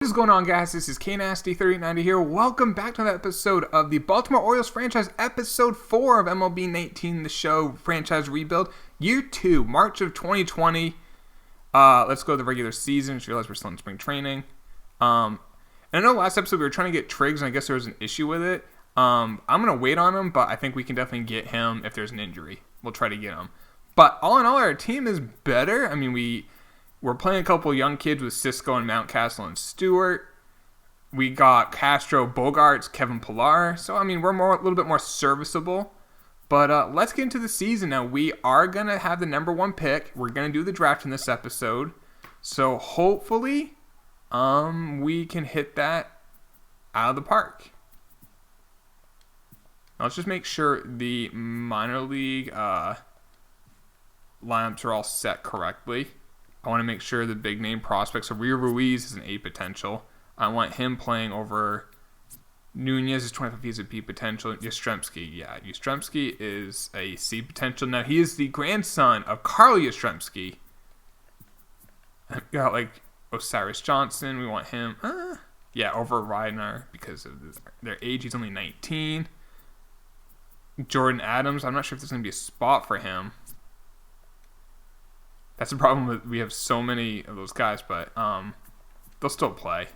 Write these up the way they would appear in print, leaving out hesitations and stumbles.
What is going on, guys? This is KNasty3890 here. Welcome back to another episode of the Baltimore Orioles franchise, episode 4 of MLB 19, the show franchise rebuild, year 2, March of 2020. Let's go to the regular season. Just realized we're still in spring training. And I know last episode we were trying to get Triggs, and I guess there was an issue with it. I'm going to wait on him, but I think we can definitely get him if there's an injury. We'll try to get him. But all in all, our team is better. I mean, we're playing a couple young kids with Cisco and Mountcastle and Stewart. We got Castro, Bogarts, Kevin Pillar. So, I mean, we're a little bit more serviceable. But let's get into the season now. We are going to have the number 1 pick. We're going to do the draft in this episode. So, hopefully, we can hit that out of the park. Now, let's just make sure the minor league lineups are all set correctly. I want to make sure the big name prospects. So Rio Ruiz is an A potential. I want him playing over Nunez is 25. He's a B potential. Yastrzemski, yeah. Yastrzemski is a C potential. Now, he is the grandson of Carl Yastrzemski. We got like Osiris Johnson. We want him, over Reiner because of their age. He's only 19. Jordan Adams. I'm not sure if there's going to be a spot for him. That's the problem with we have so many of those guys, but they'll still play.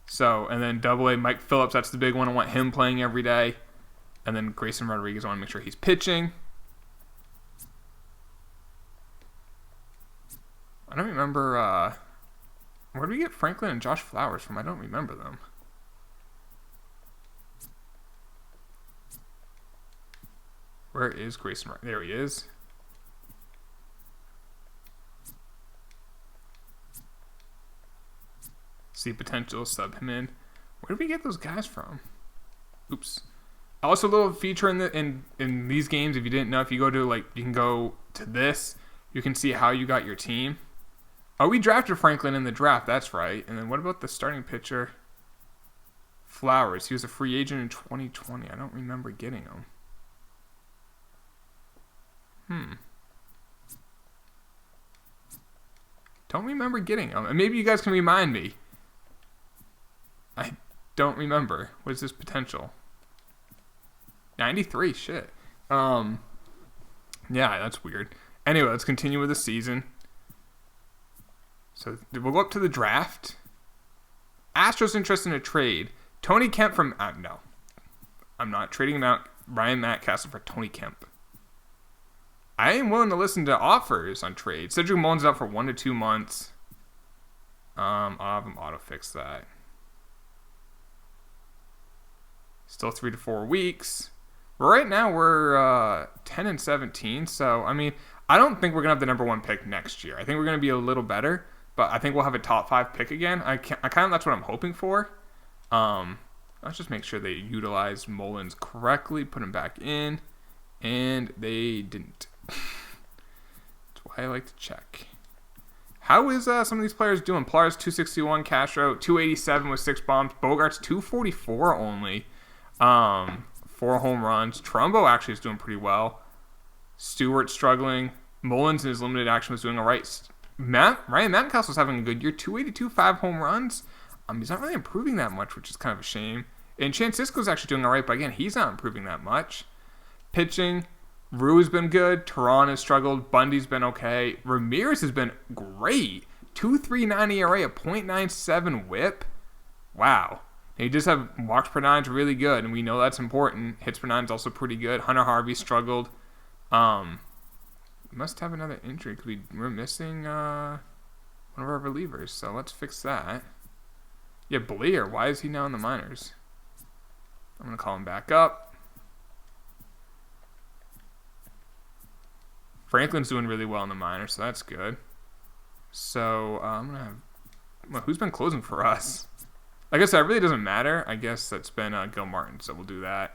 So, and then AA Mike Phillips, that's the big one. I want him playing every day. And then Grayson Rodriguez, I want to make sure he's pitching. I don't remember, where did we get Franklin and Josh Flowers from? I don't remember them. Where is Grayson? There he is. See potential, sub him in. Where did we get those guys from? Oops. Also, a little feature in these games. If you didn't know, if you go to you can go to this. You can see how you got your team. Oh, we drafted Franklin in the draft. That's right. And then what about the starting pitcher? Flowers. He was a free agent in 2020. I don't remember getting him. Don't remember getting him. And maybe you guys can remind me. I don't remember. What is this potential? 93, shit. Yeah, that's weird. Anyway, let's continue with the season. So we'll go up to the draft. Astros interested in a trade. Tony Kemp from... no. I'm not trading him out. Ryan Mountcastle for Tony Kemp. I am willing to listen to offers on trades. Cedric Mullins out for 1 to 2 months. I'll have him auto-fix that. Still 3 to 4 weeks. Right now, we're 10 and 17. So, I mean, I don't think we're going to have the number 1 pick next year. I think we're going to be a little better. But I think we'll have a top 5 pick again. That's what I'm hoping for. Let's just make sure they utilize Mullins correctly. Put him back in. And they didn't. That's why I like to check. How is some of these players doing? Pillar's 261, Castro 287 with 6 bombs. Bogarts 244 only. 4 home runs. Trumbo actually is doing pretty well. Stewart struggling. Mullins in his limited action was doing all right. Ryan Mountcastle was having a good year. 282, 5 home runs. He's not really improving that much, which is kind of a shame. And Francisco's actually doing all right, but again, he's not improving that much. Pitching, Rue's been good. Teran has struggled. Bundy's been okay. Ramirez has been great. 2.39 ERA, a .97 WHIP. Wow. He just have walks per 9's really good, and we know that's important. Hits per 9's also pretty good. Hunter Harvey struggled. Must have another injury because we're missing one of our relievers. So let's fix that. Yeah, Blair. Why is he now in the minors? I'm gonna call him back up. Franklin's doing really well in the minors, so that's good. So I'm gonna have. Well, who's been closing for us? Like I said, it really doesn't matter. I guess that's been Gil Martin, so we'll do that.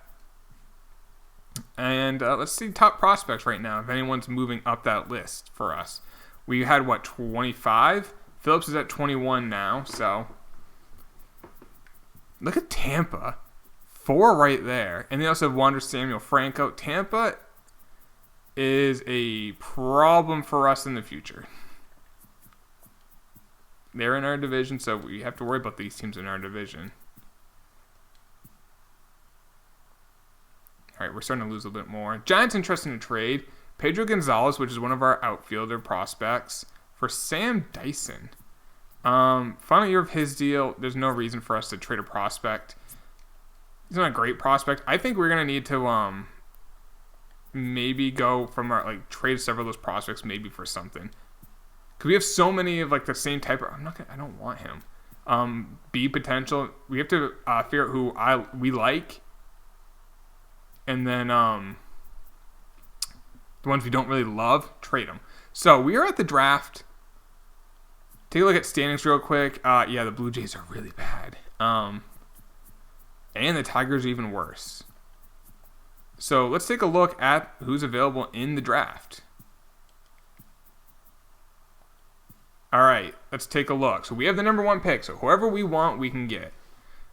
And let's see top prospects right now, if anyone's moving up that list for us. We had, 25? Phillips is at 21 now, so. Look at Tampa. 4 right there. And they also have Wander Samuel Franco. Tampa is a problem for us in the future. they're in our division, so we have to worry about these teams in our division. All right, we're starting to lose a little bit more. Giants interested in a trade. Pedro Gonzalez, which is one of our outfielder prospects, for Sam Dyson. Final year of his deal. There's no reason for us to trade a prospect. He's not a great prospect. I think we're gonna need to maybe go from our trade several of those prospects maybe for something. Cause we have so many of the same type of. I don't want him. B potential. We have to figure out who we like, and then the ones we don't really love, trade them. So we are at the draft. Take a look at standings real quick. Yeah, the Blue Jays are really bad. And the Tigers are even worse. So let's take a look at who's available in the draft. All right, let's take a look. So we have the number 1 pick. So whoever we want, we can get.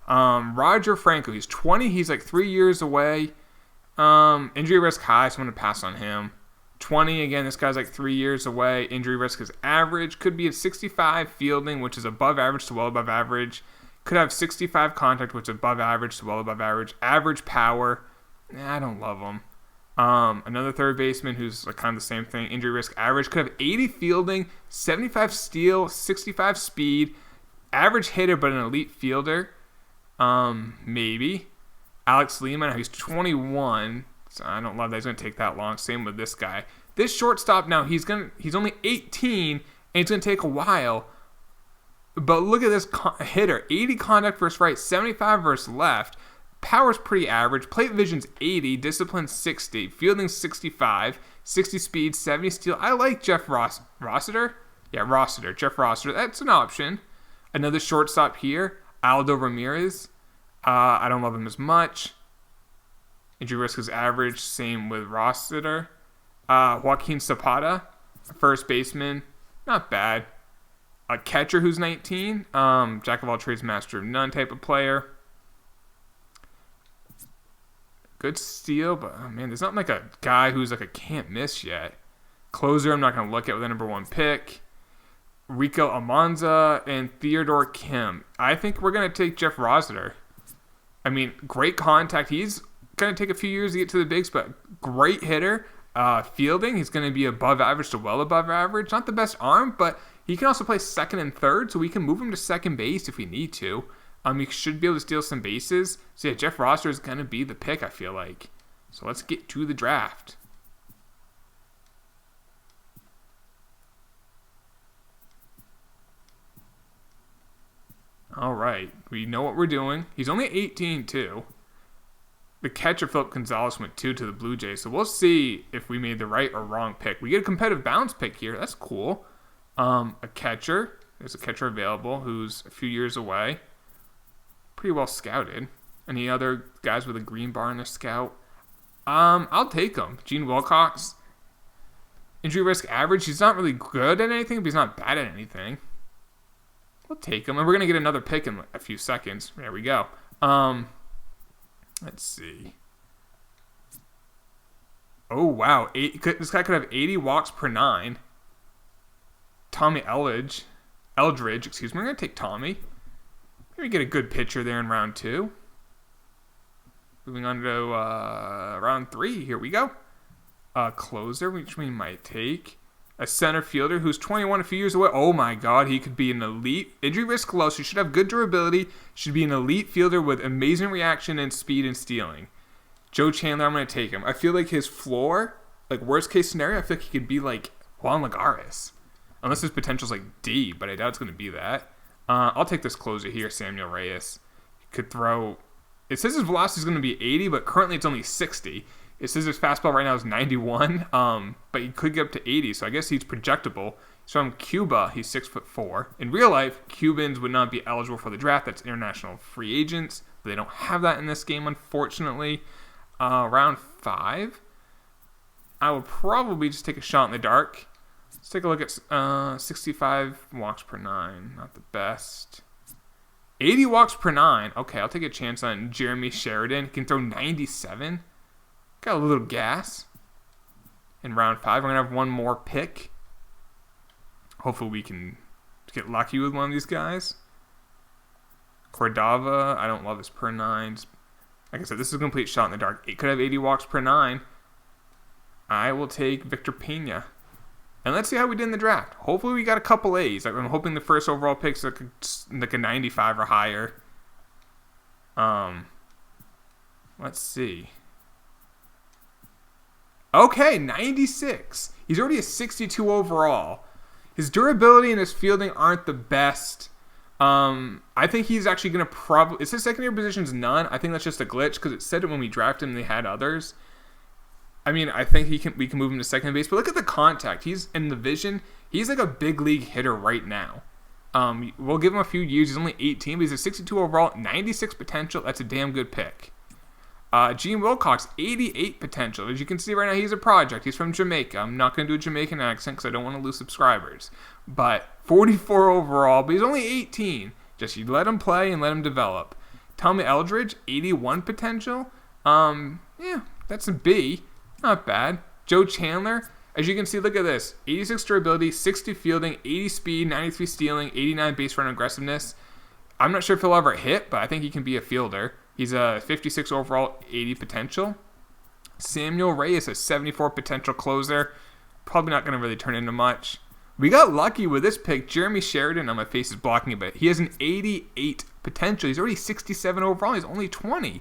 Roger Franco, he's 20. He's 3 years away. Injury risk high, so I'm going to pass on him. 20, again, this guy's 3 years away. Injury risk is average. Could be at 65 fielding, which is above average to well above average. Could have 65 contact, which is above average to well above average. Average power. I don't love him. Another third baseman who's kind of the same thing. Injury risk average. Could have 80 fielding, 75 steal, 65 speed. Average hitter, but an elite fielder. Maybe. Alex Lehman, he's 21. So I don't love that. He's going to take that long. Same with this guy. This shortstop now, he's only 18, and it's going to take a while. But look at this hitter. 80 contact versus right, 75 versus left. Power's pretty average. Plate vision's 80. Discipline 60. Fielding 65. 60 speed, 70 steal. I like Jeff Rossiter. Yeah, Rossiter. Jeff Rossiter. That's an option. Another shortstop here. Aldo Ramirez. I don't love him as much. Injury risk is average. Same with Rossiter. Joaquin Zapata. First baseman. Not bad. A catcher who's 19. Jack of all trades, master of none type of player. Good steal, but man, there's not a guy who's a can't miss yet. Closer, I'm not going to look at with the number 1 pick. Rico Almanza and Theodore Kim. I think we're going to take Jeff Rossiter. I mean, great contact. He's going to take a few years to get to the bigs, but great hitter. Fielding, he's going to be above average to well above average. Not the best arm, but he can also play second and third, so we can move him to second base if we need to. He should be able to steal some bases. So yeah, Jeff Rossiter is going to be the pick, I feel like. So let's get to the draft. All right, we know what we're doing. He's only 18 too. The catcher, Philip Gonzalez, went 2 to the Blue Jays. So we'll see if we made the right or wrong pick. We get a competitive bounce pick here. That's cool. A catcher. There's a catcher available who's a few years away. Pretty well scouted. Any other guys with a green bar in their scout? I'll take him. Gene Wilcox. Injury risk average. He's not really good at anything, but he's not bad at anything. We'll take him. And we're going to get another pick in a few seconds. There we go. Let's see. Oh, wow. This guy could have 80 walks per 9. Tommy Eldridge. We're going to take Tommy. Maybe get a good pitcher there in round 2. Moving on to round 3. Here we go. A closer, which we might take. A center fielder who's 21, a few years away. Oh my God, he could be an elite. Injury risk low, so he should have good durability. Should be an elite fielder with amazing reaction and speed and stealing. Joe Chandler, I'm going to take him. I feel like his floor, worst case scenario, I feel like he could be like Juan Lagares. Unless his potential's D, but I doubt it's going to be that. I'll take this closer here, Samuel Reyes. He could throw. It says his velocity is going to be 80, but currently it's only 60. It says his fastball right now is 91, but he could get up to 80, so I guess he's projectable. He's from Cuba. He's 6'4". In real life, Cubans would not be eligible for the draft. That's international free agents. They don't have that in this game, unfortunately. Round 5. I will probably just take a shot in the dark. Let's take a look at 65 walks per 9. Not the best. 80 walks per 9. Okay, I'll take a chance on Jeremy Sheridan. He can throw 97. Got a little gas. In round 5, we're going to have one more pick. Hopefully we can get lucky with one of these guys. Cordova, I don't love his per 9s. Like I said, this is a complete shot in the dark. It could have 80 walks per 9. I will take Victor Pena. And let's see how we did in the draft. Hopefully we got a couple A's. I'm hoping the first overall pick's like a 95 or higher. Let's see. Okay, 96. He's already a 62 overall. His durability and his fielding aren't the best. I think he's actually going to probably... Is his secondary position's none? I think that's just a glitch because it said it when we drafted him they had others. I mean, I think we can move him to second base. But look at the contact. He's in the vision. He's like a big league hitter right now. We'll give him a few years. He's only 18, but he's a 62 overall, 96 potential. That's a damn good pick. Gene Wilcox, 88 potential. As you can see right now, he's a project. He's from Jamaica. I'm not going to do a Jamaican accent because I don't want to lose subscribers. But 44 overall, but he's only 18. Just you let him play and let him develop. Tommy Eldridge, 81 potential. Yeah, that's a B. Not bad. Joe Chandler, as you can see, look at this. 86 durability, 60 fielding, 80 speed, 93 stealing, 89 base run aggressiveness. I'm not sure if he'll ever hit, but I think he can be a fielder. He's a 56 overall, 80 potential. Samuel Reyes, a 74 potential closer. Probably not going to really turn into much. We got lucky with this pick. Jeremy Sheridan, my face is blocking a bit. He has an 88 potential. He's already 67 overall. He's only 20.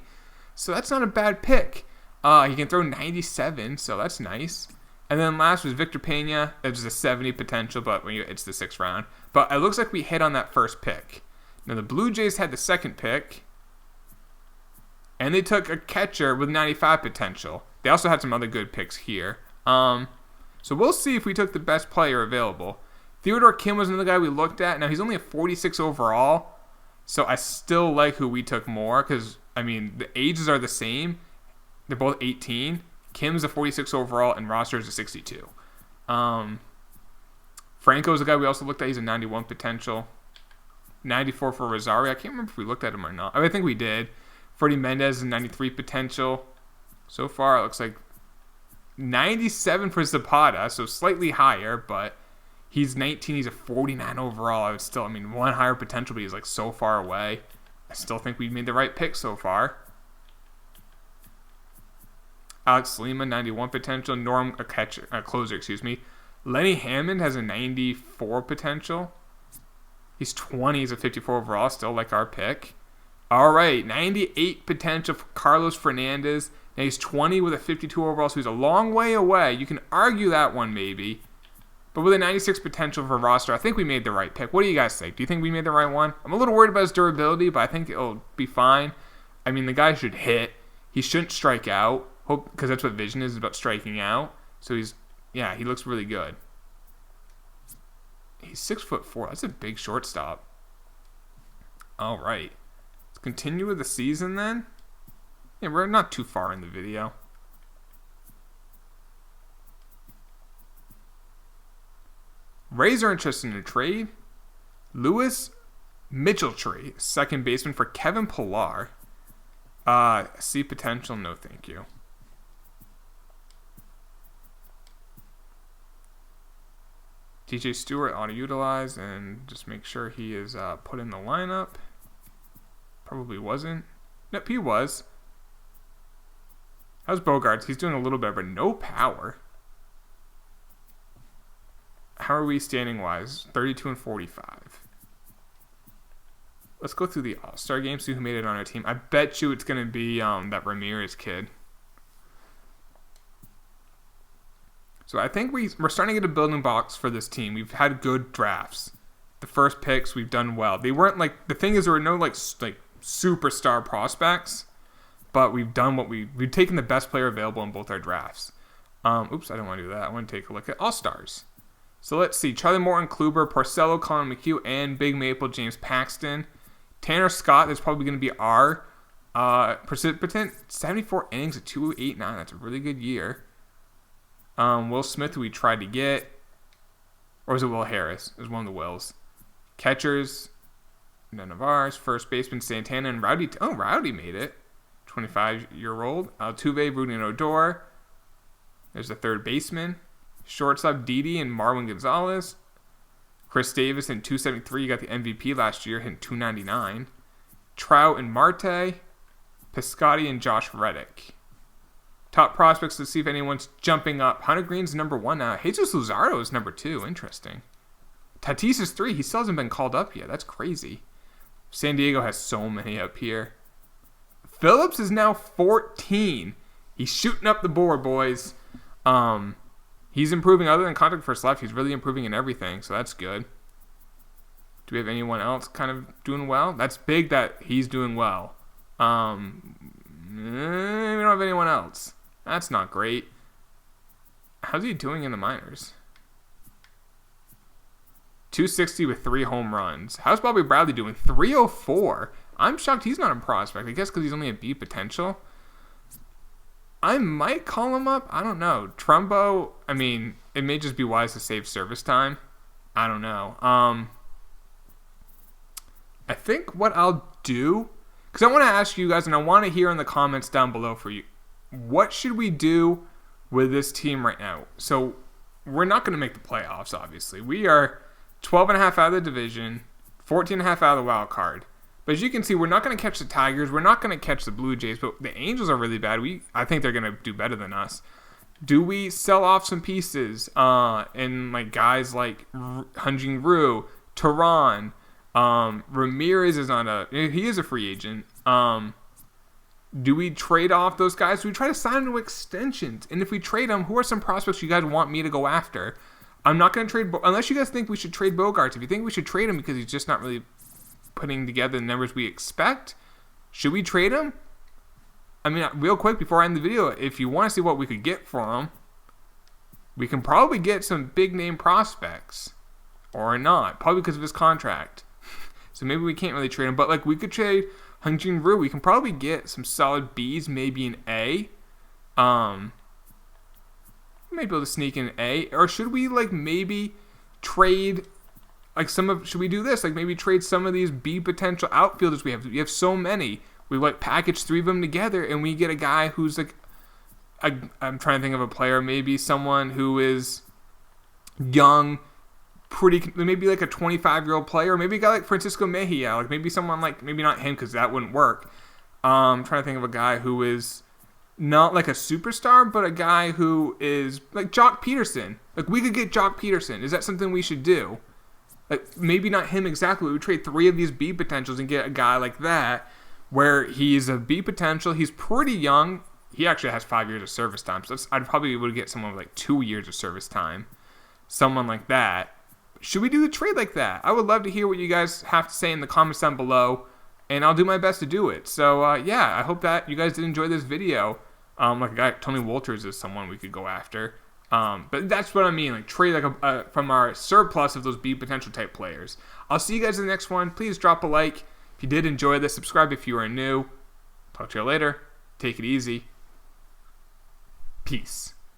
So that's not a bad pick. He can throw 97, so that's nice. And then last was Victor Pena. It was a 70 potential, but it's the 6th round. But it looks like we hit on that first pick. Now the Blue Jays had the second pick. And they took a catcher with 95 potential. They also had some other good picks here. So we'll see if we took the best player available. Theodore Kim was another guy we looked at. Now, he's only a 46 overall. So I still like who we took more. Because, I mean, the ages are the same. They're both 18. Kim's a 46 overall and Roster's a 62. Franco's the guy we also looked at. He's a 91 potential. 94 for Rosario. I can't remember if we looked at him or not. I think we did. Freddie Mendez is 93 potential. So far, it looks like 97 for Zapata, so slightly higher, but he's 19. He's a 49 overall. One higher potential, but he's like so far away. I still think we made the right pick so far. Alex Lima, 91 potential. Norm, a closer, excuse me. Lenny Hammond has a 94 potential. He's 20. He's a 54 overall, still like our pick. All right, 98 potential for Carlos Fernandez. Now he's 20 with a 52 overall, so he's a long way away. You can argue that one maybe. But with a 96 potential for Roster, I think we made the right pick. What do you guys think? Do you think we made the right one? I'm a little worried about his durability, but I think it'll be fine. I mean, the guy should hit. He shouldn't strike out, because that's what Vision is, about striking out. So he looks really good. He's 6'4". That's a big shortstop. All right. Continue with the season then. Yeah, we're not too far in the video. Rays are interested in a trade. Lewis Mitchelltree, second baseman for Kevin Pillar. See potential? No, thank you. DJ Stewart auto utilize and just make sure he is put in the lineup. Probably wasn't. Nope, he was. How's Bogarts? He's doing a little better, but no power. How are we standing wise? 32 and 45. Let's go through the All-Star game, see who made it on our team. I bet you it's going to be that Ramirez kid. So I think we're starting to get a building blocks for this team. We've had good drafts. The first picks, we've done well. They weren't like... The thing is, there were no like superstar prospects, but we've done we've taken the best player available in both our drafts. Oops, I don't want to do that. I want to take a look at All-Stars. So let's see. Charlie Morton, Kluber, Porcello, Colin McHugh, and Big Maple, James Paxton. Tanner Scott is probably going to be our precipitant. 74 innings at 2.89. That's a really good year. Will Smith, who we tried to get. Or was it Will Harris? It was one of the Wills. Catchers, none of ours. First baseman, Santana and Rowdy. Oh, Rowdy made it. 25-year-old. Altuve, Rudy Odor. There's the third baseman. Shortstop, Didi and Marwin Gonzalez. Chris Davis hitting 273. You got the MVP last year hitting 299. Trout and Marte. Piscotty and Josh Reddick. Top prospects to see if anyone's jumping up. Hunter Green's number 1 now. Jesus Luzardo is number 2. Interesting. Tatis is 3. He still hasn't been called up yet. That's crazy. San Diego has so many up here. Phillips is now 14. He's shooting up the board, boys. He's improving. Other than contact first left, he's really improving in everything, so that's good. Do we have anyone else kind of doing well? That's big that he's doing well. We don't have anyone else. That's not great. How's he doing in the minors? 260 with 3 home runs. How's Bobby Bradley doing? 304. I'm shocked he's not a prospect. I guess because he's only a B potential. I might call him up. I don't know. Trumbo, I mean, it may just be wise to save service time. I don't know. I think what I'll do, because I want to ask you guys, and I want to hear in the comments down below for you, what should we do with this team right now? So we're not going to make the playoffs, obviously. We are 12.5 out of the division, 14.5 out of the wild card. But as you can see, we're not going to catch the Tigers. We're not going to catch the Blue Jays. But the Angels are really bad. I think they're going to do better than us. Do we sell off some pieces and like guys like Hyun-Jin Ryu, Tehran, Ramirez he is a free agent. Do we trade off those guys? Do we try to sign into extensions? And if we trade them, who are some prospects you guys want me to go after? I'm not going to trade unless you guys think we should trade Bogarts. If you think we should trade him because he's just not really putting together the numbers we expect, should we trade him? I mean, real quick before I end the video, if you want to see what we could get for him, we can probably get some big name prospects, or not, probably because of his contract. So maybe we can't really trade him, but like we could trade Hyun-Jin Ryu. We can probably get some solid Bs, maybe an A. Maybe able to sneak in an A, or should we like maybe trade? Like should we do this? Like maybe trade some of these B potential outfielders we have. We have so many. We like package 3 of them together, and we get a guy who's like, I'm trying to think of a player. Maybe someone who is young, maybe like a 25-year-old player. Maybe a guy like Francisco Mejia. Like maybe someone like, maybe not him because that wouldn't work. I'm trying to think of a guy who is not like a superstar, but a guy who is like Jock Peterson. Like we could get Jock Peterson. Is that something we should do? Like maybe not him exactly. We would trade 3 of these B potentials and get a guy like that, where he's a B potential. He's pretty young. He actually has 5 years of service time. So I'd probably would get someone with like 2 years of service time. Someone like that. Should we do a trade like that? I would love to hear what you guys have to say in the comments down below, and I'll do my best to do it. So yeah, I hope that you guys did enjoy this video. Like a guy, Tony Wolters is someone we could go after. But that's what I mean, like trade like from our surplus of those B potential type players. I'll see you guys in the next one. Please drop a like if you did enjoy this. Subscribe if you are new. Talk to you later. Take it easy. Peace.